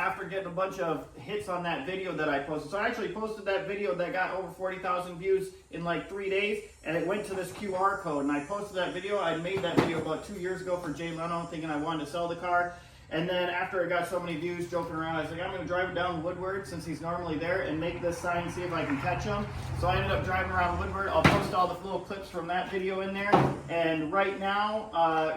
after getting a bunch of hits on that video that I posted. So I actually posted that video that got over 40,000 views in like 3 days, and it went to this QR code. And I posted that video. I made that video about 2 years ago for Jay Leno, thinking I wanted to sell the car. And then after it got so many views, joking around, I was like, I'm going to drive it down Woodward since he's normally there and make this sign, see if I can catch him. So I ended up driving around Woodward. I'll post all the little clips from that video in there. And right now,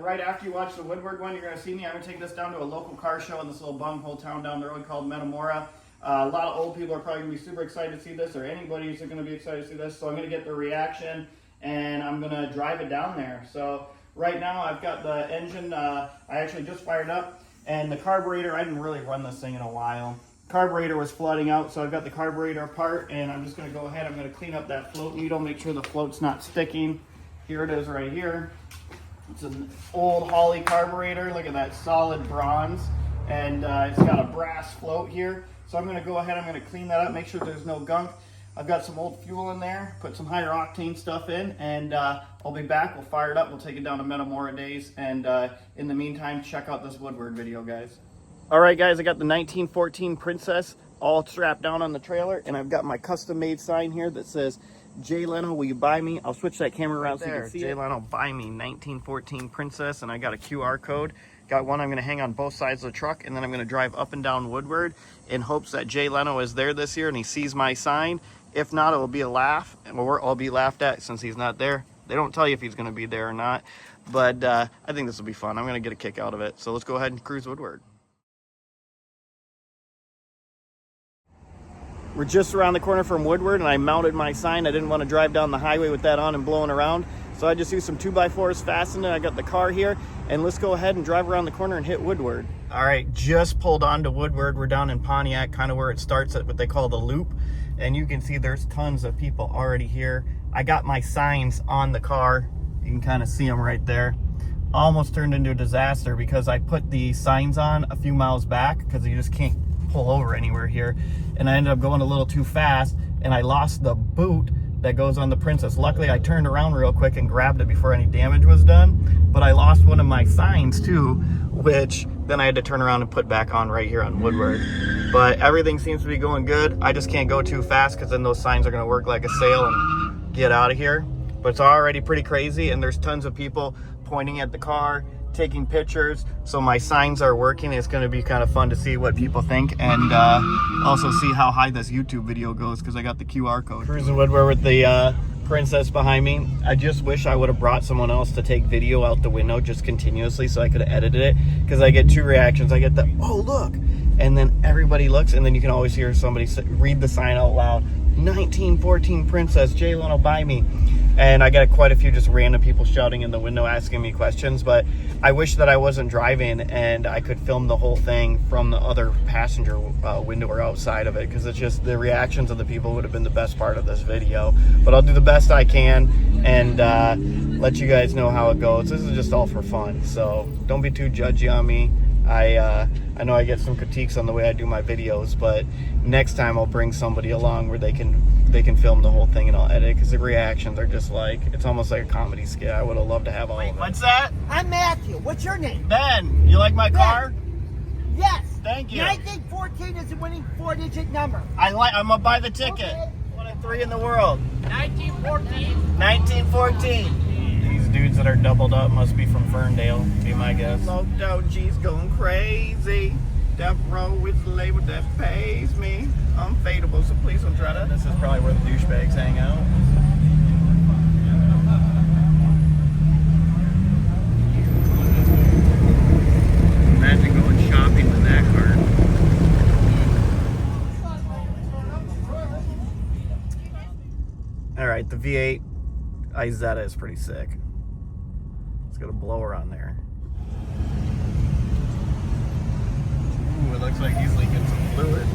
right after you watch the Woodward one, you're going to see me. I'm going to take this down to a local car show in this little bunghole town down the road called Metamora. A lot of old people are probably going to be super excited to see this, or anybody who's going to be excited to see this. So I'm going to get their reaction, and I'm going to drive it down there. So right now, I've got the engine, I actually just fired up. And the carburetor, I didn't really run this thing in a while. Carburetor was flooding out, so I've got the carburetor apart, and I'm just going to go ahead. I'm going to clean up that float needle, make sure the float's not sticking. Here it is right here. It's an old Holly carburetor. Look at that solid bronze. And it's got a brass float here. So I'm going to go ahead, I'm going to clean that up, make sure there's no gunk. I've got some old fuel in there, put some higher octane stuff in, and I'll be back. We'll fire it up. We'll take it down to Metamora Days. And in the meantime, check out this Woodward video, guys. All right, guys, I got the 1914 Princess all strapped down on the trailer, and I've got my custom-made sign here that says, Jay Leno, will you buy me? I'll switch that camera around so you can see Jay Leno, buy me 1914 Princess, and I got a QR code. Got one I'm going to hang on both sides of the truck, and then I'm going to drive up and down Woodward in hopes that Jay Leno is there this year and he sees my sign. If not, it will be a laugh, or I'll be laughed at since he's not there. They don't tell you if he's going to be there or not, but I think this will be fun. I'm going to get a kick out of it. So let's go ahead and cruise Woodward. We're just around the corner from Woodward, and I mounted my sign. I didn't want to drive down the highway with that on and blowing around, so I just used some 2x4s fastened, and I got the car here, and let's go ahead and drive around the corner and hit Woodward. All right, just pulled on to Woodward. We're down in Pontiac, kind of where it starts at what they call the loop. And you can see there's tons of people already here. I got my signs on the car. You can kind of see them right there. Almost turned into a disaster because I put the signs on a few miles back because you just can't pull over anywhere here. And I ended up going a little too fast, and I lost the boot that goes on the Princess. Luckily, I turned around real quick and grabbed it before any damage was done. But I lost one of my signs too, which then I had to turn around and put back on right here on Woodward. But everything seems to be going good. I just can't go too fast because then those signs are going to work like a sail and get out of here. But it's already pretty crazy, and there's tons of people pointing at the car, taking pictures. So my signs are working. It's going to be kind of fun to see what people think, and also see how high this YouTube video goes because I got the QR code. Cruising Woodward with the Princess behind me. I just wish I would have brought someone else to take video out the window just continuously so I could have edited it, because I get two reactions. I get the, oh look, and then everybody looks, and then you can always hear somebody read the sign out loud, 1914 Princess, Jay Leno, buy me. And I got quite a few just random people shouting in the window asking me questions, but I wish that I wasn't driving and I could film the whole thing from the other passenger window or outside of it, because it's just the reactions of the people would have been the best part of this video. But I'll do the best I can and let you guys know how it goes. This is just all for fun, so don't be too judgy on me. I know I get some critiques on the way I do my videos, but next time I'll bring somebody along where they can film the whole thing and I'll edit, because the reactions are just like, it's almost like a comedy skit. I would have loved to have all of it. What's that? I'm Matthew. What's your name? Ben. You like my car? Yes. Thank you. 1914 is the winning 4-digit number. I'm gonna buy the ticket. Okay. 1 of 3 in the world. 1914. 1914. These dudes that are doubled up must be from Ferndale, be my guess. Smoked out G's going crazy. Death row with the label that pays me. Unfadable, so please don't try to. This is probably where the douchebags hang out. Imagine going shopping with that car. All right, the V8 Izetta is pretty sick. It's got a blower on there. Ooh, it looks like he's leaking some fluid.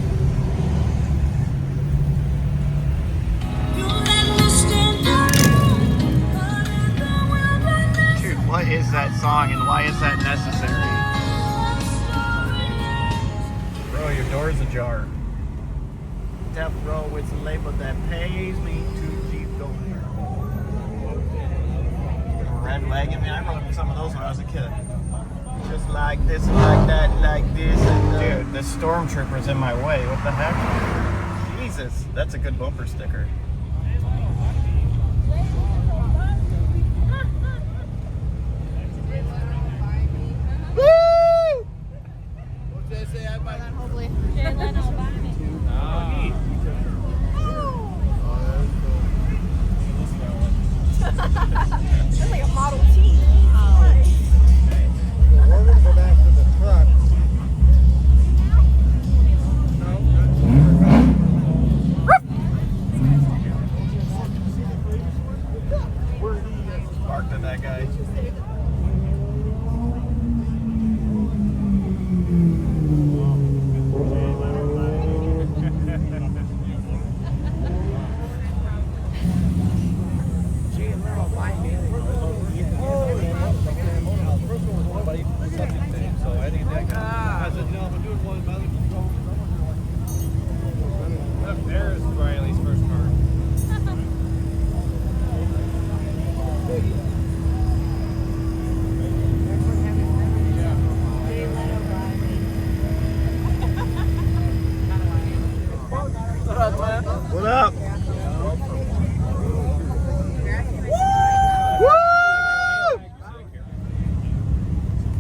Dude, what is that song and why is that necessary? Bro, your door's ajar. Death row with the label that pays me to keep going. Red wagon, man, I rode in some of those when I was a kid. Just like this, like that, like this. And, dude, this stormtrooper's in my way. What the heck? Jesus, that's a good bumper sticker. Woo! What did I say? I might. Hopefully. Jay Leno, buy me. That's like a Model T. We're gonna go back to the truck. Barked at that guy. There's Riley's first car. What up?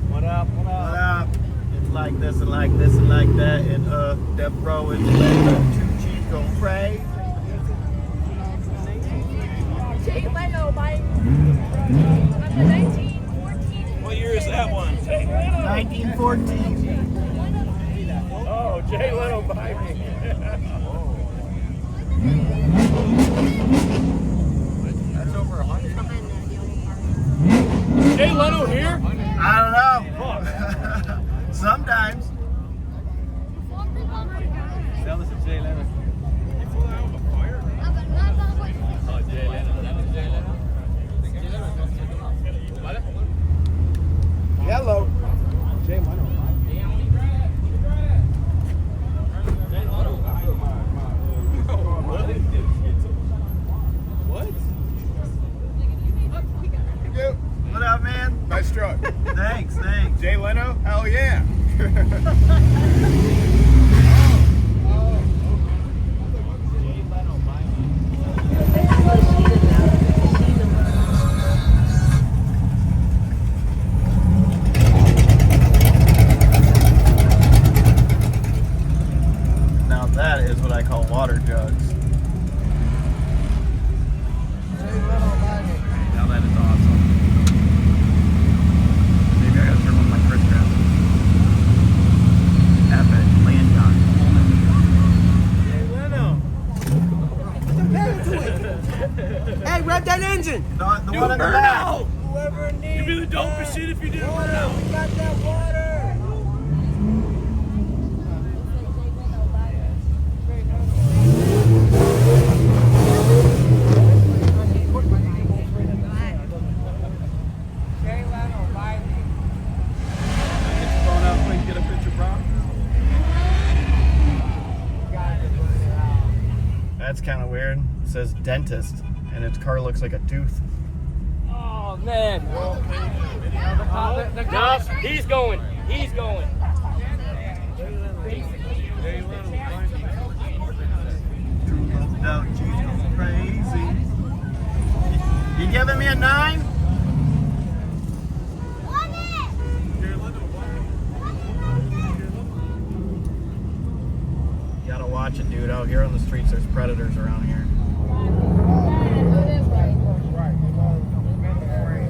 What up? What up? It's like this and like this and like that. And Death Row is letting two G's go crazy. Jay Leno, buy me. I'm the 1914. What year is that one? 1914. Oh, Jay Leno buy me. That's over 100. Jay Leno here? I don't know. Sometimes. Sell this to Jay Leno. You pull out of a fire? Oh, Jay Leno. That was Jay Leno. Yellow. Jay Leno. What? What up, man? Nice truck. Thanks. Jay Leno? Hell yeah. Now that is what I call water jugs. Now that is awesome. Maybe I gotta turn one of my Chris grasses. Epic land yacht. Jay Leno. Hey, rev that engine. The one in the back. Whoever needs. You'd be the dopest shit if you didn't burn out. We got that water. Jay Leno, buy me. Get your phone out so you can get a picture, bro. That's kind of weird. It says dentist, and its car looks like a tooth. Oh man! No, he's going. He's going. No, Jesus, crazy. You giving me a 9? You gotta watch it, dude. Out here on the streets, there's predators around here.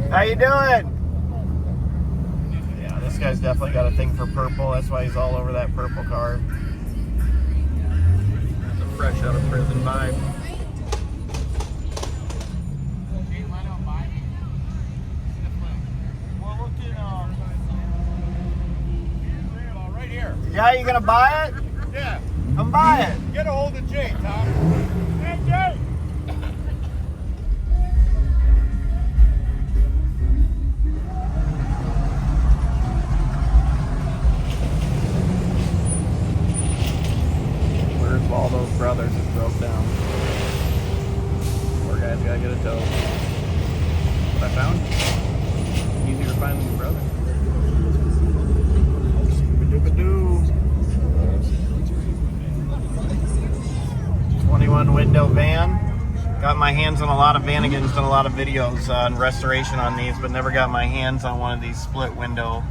How you doing? Yeah, this guy's definitely got a thing for purple. That's why he's all over that purple car. That's a fresh out of prison vibe. Right here. Yeah, you gonna buy it? Yeah. Come buy it. Get a hold of Jay, Tom. Hey, Jay. Where's all those brothers that broke down? Poor guy's gotta get a tow. What I found? Easier to find than your brother. Cockadoo. 21 window van. Got my hands on a lot of Vanagons, done a lot of videos on restoration on these, but never got my hands on one of these split window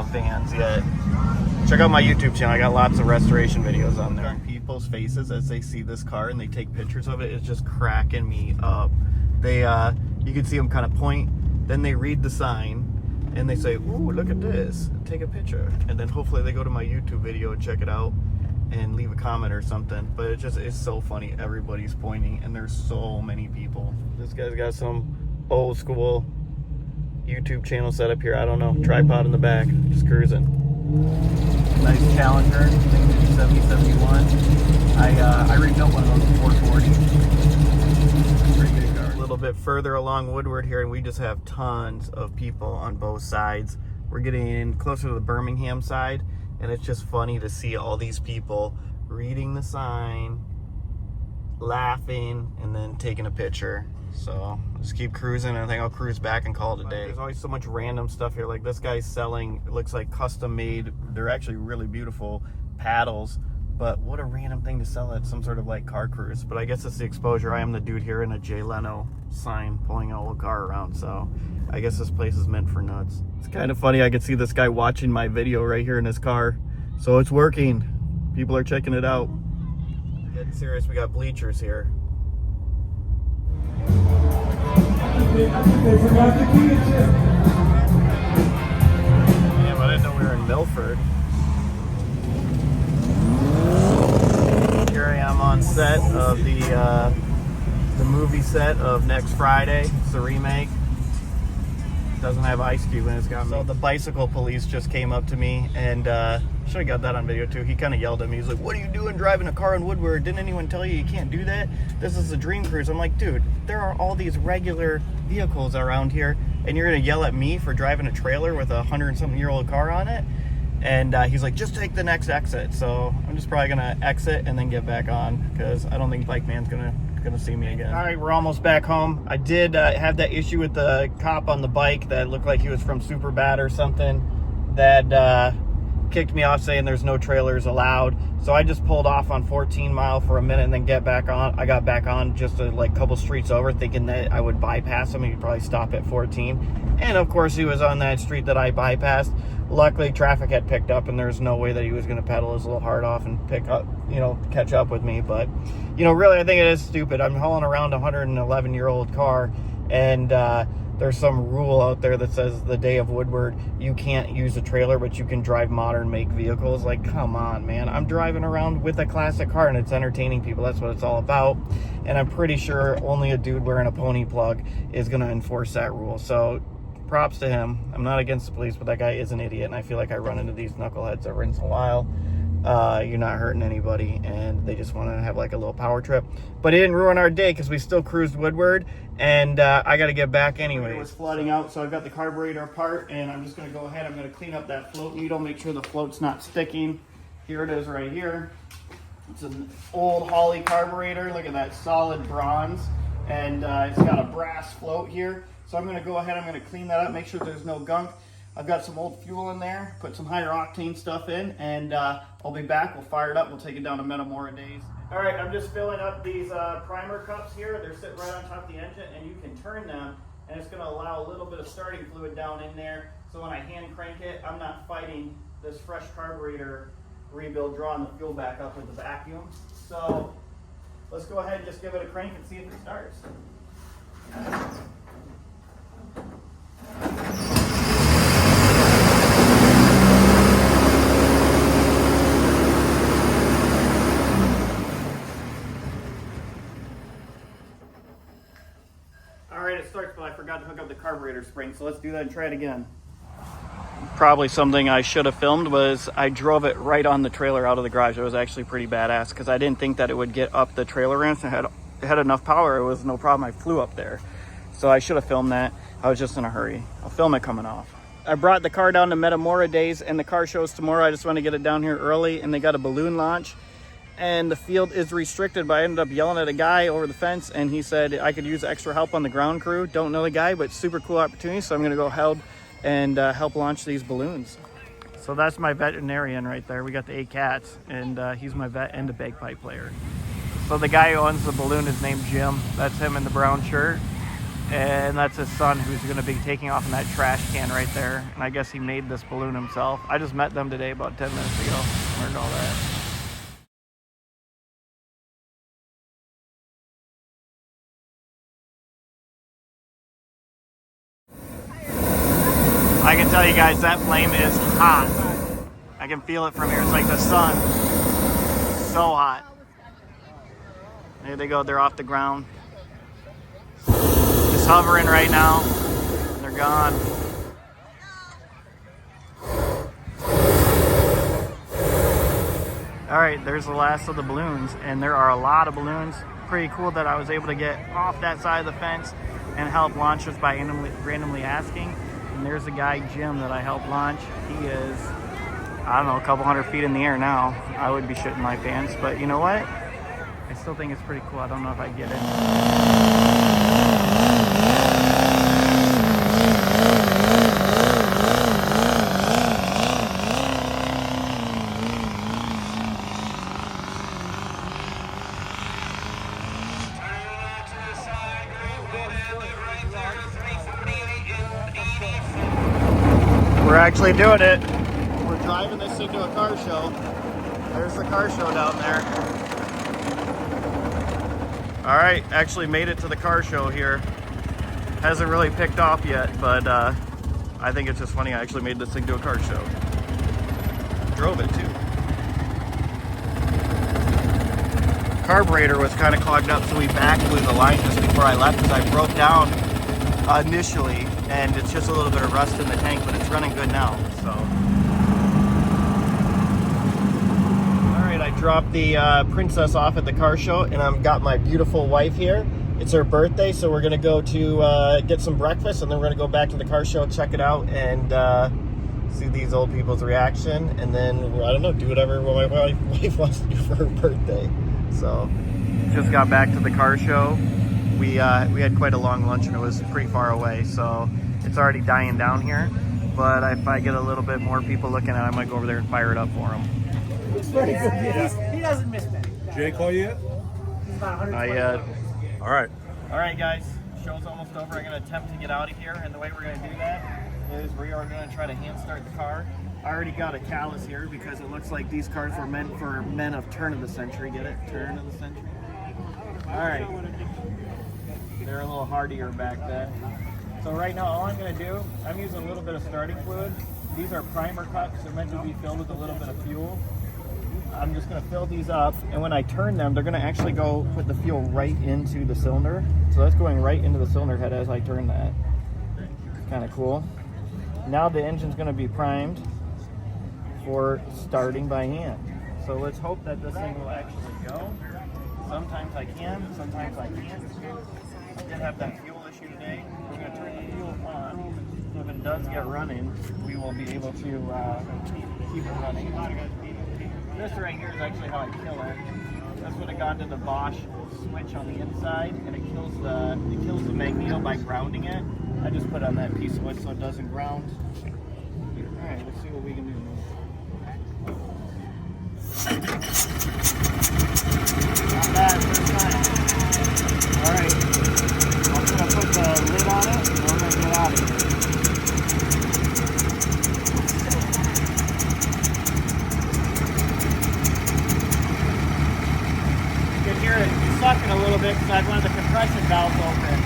vans yet. Check out my YouTube channel. I got lots of restoration videos on there. People's faces as they see this car and they take pictures of it, it's just cracking me up. They, you can see them kind of point, then they read the sign, and they say, ooh, look at this, take a picture. And then hopefully they go to my YouTube video and check it out and leave a comment or something. But it just is so funny. Everybody's pointing and there's so many people. This guy's got some old school YouTube channel set up here. I don't know, tripod in the back, just cruising. Nice Challenger, I think it's 7071. I rebuilt one of those in 440. Pretty good car. A little bit further along Woodward here, and we just have tons of people on both sides. We're getting in closer to the Birmingham side, and it's just funny to see all these people reading the sign, laughing, and then taking a picture. So just keep cruising. I think I'll cruise back and call it a day. There's always so much random stuff here. Like this guy's selling, it looks like custom made, they're actually really beautiful paddles, but what a random thing to sell at some sort of like car cruise. But I guess it's the exposure. I am the dude here in a Jay Leno sign pulling an old car around, so I guess this place is meant for nuts. It's kind of funny, I could see this guy watching my video right here in his car, so it's working. People are checking it out. Getting serious, we got bleachers here. Damn, I didn't know we were in Milford. Here I am on set of the movie set of next Friday. It's the remake. Doesn't have Ice Cube in it. So the bicycle police just came up to me, and should have got that on video too. He kind of yelled at me. He's like, "What are you doing driving a car in Woodward? Didn't anyone tell you can't do that? This is a dream cruise." I'm like, dude, there are all these regular vehicles around here, and you're gonna yell at me for driving a trailer with a 100-something-year-old car on it? And he's like, just take the next exit. So I'm just probably gonna exit and then get back on, because I don't think Bike Man's gonna see me again. All right, we're almost back home. I did have that issue with the cop on the bike that looked like he was from Superbad or something, that kicked me off saying there's no trailers allowed. So I just pulled off on 14 Mile for a minute and then get back on. I got back on just a couple streets over, thinking that I would bypass him. He'd probably stop at 14. And of course he was on that street that I bypassed. Luckily traffic had picked up, and there's no way that he was going to pedal his little heart off and pick up, catch up with me. But really, I think it is stupid. I'm hauling around a 111-year-old car, and there's some rule out there that says the day of Woodward you can't use a trailer, but you can drive modern make vehicles. Like, come on, man. I'm driving around with a classic car, and it's entertaining people. That's what it's all about. And I'm pretty sure only a dude wearing a pony plug is going to enforce that rule. So props to him. I'm not against the police, but that guy is an idiot, and I feel like I run into these knuckleheads every once in a while. You're not hurting anybody, and they just want to have like a little power trip. But it didn't ruin our day, because we still cruised Woodward, and I got to get back anyway. It was flooding out, so I've got the carburetor apart, and I'm just going to go ahead. I'm going to clean up that float needle, make sure the float's not sticking. Here it is right here. It's an old Holley carburetor. Look at that solid bronze, and it's got a brass float here. So I'm going to go ahead, I'm going to clean that up, make sure there's no gunk. I've got some old fuel in there, put some higher octane stuff in, and I'll be back. We'll fire it up. We'll take it down to Metamora Days. All right, I'm just filling up these primer cups here. They're sitting right on top of the engine, and you can turn them, and it's going to allow a little bit of starting fluid down in there. So when I hand crank it, I'm not fighting this fresh carburetor rebuild, drawing the fuel back up with the vacuum. So let's go ahead and just give it a crank and see if it starts. Alright, it starts, but I forgot to hook up the carburetor spring, so let's do that and try it again. Probably something I should have filmed was I drove it right on the trailer out of the garage. It was actually pretty badass, because I didn't think that it would get up the trailer ramps. It had enough power. It was no problem. I flew up there. So I should have filmed that. I was just in a hurry. I'll film it coming off. I brought the car down to Metamora Days, and the car shows tomorrow. I just want to get it down here early, and they got a balloon launch, and the field is restricted, but I ended up yelling at a guy over the fence, and he said I could use extra help on the ground crew. Don't know the guy, but super cool opportunity, so I'm going to go help and help launch these balloons. So that's my veterinarian right there. We got the 8 cats, and he's my vet and a bagpipe player. So the guy who owns the balloon is named Jim. That's him in the brown shirt. And that's his son who's going to be taking off in that trash can right there. And I guess he made this balloon himself. I just met them today about 10 minutes ago. Learned all that. I can tell you guys that flame is hot. I can feel it from here. It's like the sun. So hot. There they go. They're off the ground. Just hovering right now. They're gone. All right, there's the last of the balloons, and there are a lot of balloons. Pretty cool that I was able to get off that side of the fence and help launch just by randomly asking. And there's the guy, Jim, that I helped launch. He is, I don't know, a couple hundred feet in the air now. I would be shitting my pants, but you know what? I still think it's pretty cool. I don't know if I get it. We're actually doing it. We're driving this into a car show. There's the car show down there. All right, actually made it to the car show here. Hasn't really picked off yet, but I think it's just funny I actually made this thing to a car show. Drove it too. Carburetor was kind of clogged up, so we backblew the line just before I left because I broke down initially, and it's just a little bit of rust in the tank, but it's running good now. So, all right, I dropped the princess off at the car show, and I've got my beautiful wife here. It's her birthday, so we're gonna go to get some breakfast, and then we're gonna go back to the car show, check it out, and see these old people's reaction, and then I don't know, do whatever my wife wants to do for her birthday. So, just got back to the car show. We had quite a long lunch, and it was pretty far away, so it's already dying down here. But if I get a little bit more people looking at it, I might go over there and fire it up for them. It's very good. He doesn't miss that. Jay call you yet? He's about 120. Not yet. All right. All right, guys. Show's almost over. I'm going to attempt to get out of here, and the way we're going to do that is we are going to try to hand start the car. I already got a callus here because it looks like these cars were meant for men of turn of the century. Get it? Turn of the century. All right. They're a little hardier back then. So right now, all I'm going to do, I'm using a little bit of starting fluid. These are primer cups. They're meant to be filled with a little bit of fuel. I'm just going to fill these up, and when I turn them, they're going to actually go put the fuel right into the cylinder. So that's going right into the cylinder head as I turn that. Kind of cool. Now the engine's going to be primed for starting by hand. So let's hope that this thing will actually go. Sometimes I can, sometimes I can't. I did have that fuel issue today. We're going to turn the fuel on. So if it does get running, we will be able to keep it running. This right here is actually how I kill it. This would have gone to the Bosch switch on the inside, and it kills the magneto by grounding it. I just put on that piece of wood so it doesn't ground. All right, let's see what we can do. Not bad, first time. All right, I'm gonna put the lid on it, and we're gonna get out of here. You can hear it sucking a little bit because I have one of the compression valves open.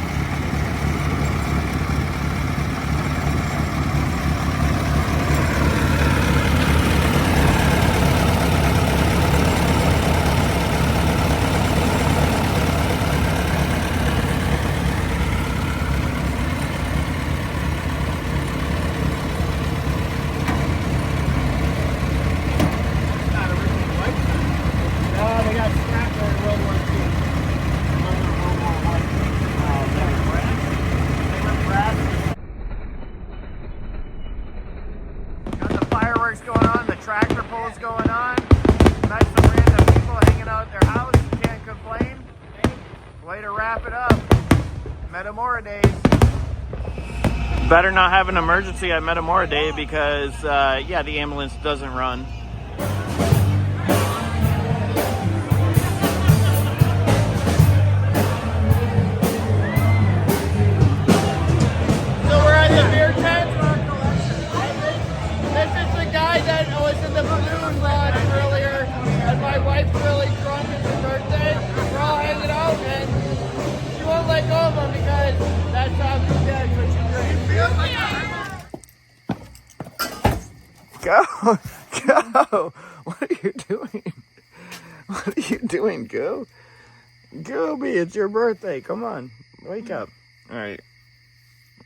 Going on, the tractor pull's going on. Met some random people hanging out at their house. You can't complain. Way to wrap it up. Metamora Days. Better not have an emergency at Metamora Day because, yeah, the ambulance doesn't run. So we're at the beer tent. This is the guy that was in the balloon launch earlier, and my wife's really drunk. It's her birthday. We're all hanging out, and she won't let go of him because that's how she gets when she drinks. Go! Go! What are you doing? What are you doing? Go! Go, B! It's your birthday. Come on. Wake up. Alright.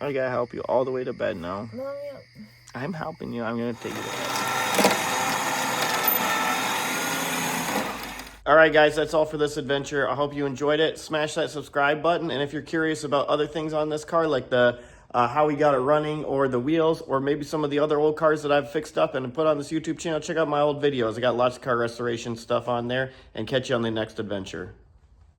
I gotta help you all the way to bed now. I'm helping you. I'm gonna take you to bed. Alright guys, that's all for this adventure. I hope you enjoyed it. Smash that subscribe button, and if you're curious about other things on this car, like the how we got it running, or the wheels, or maybe some of the other old cars that I've fixed up and put on this YouTube channel, check out my old videos. I got lots of car restoration stuff on there, and catch you on the next adventure.